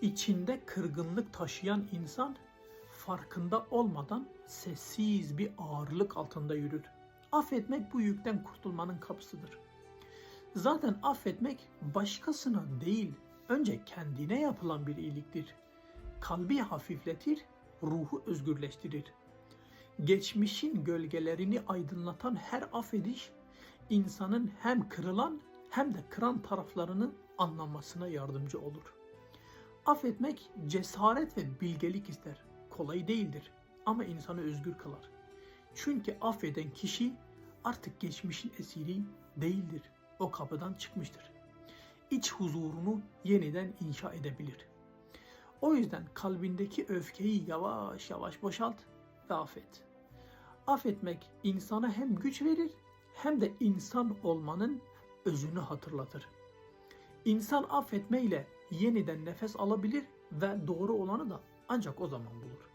İçinde kırgınlık taşıyan insan farkında olmadan sessiz bir ağırlık altında yürür. Affetmek bu yükten kurtulmanın kapısıdır. Zaten affetmek başkasına değil, önce kendine yapılan bir iyiliktir. Kalbi hafifletir, ruhu özgürleştirir. Geçmişin gölgelerini aydınlatan her affediş, insanın hem kırılan hem de kıran taraflarını anlamasına yardımcı olur. Affetmek cesaret ve bilgelik ister. Kolay değildir ama insanı özgür kılar. Çünkü affeden kişi artık geçmişin esiri değildir. O kapıdan çıkmıştır. İç huzurunu yeniden inşa edebilir. O yüzden kalbindeki öfkeyi yavaş yavaş boşalt ve affet. Affetmek insana hem güç verir hem de insan olmanın özünü hatırlatır. İnsan affetmeyle yeniden nefes alabilir ve doğru olanı da ancak o zaman bulur.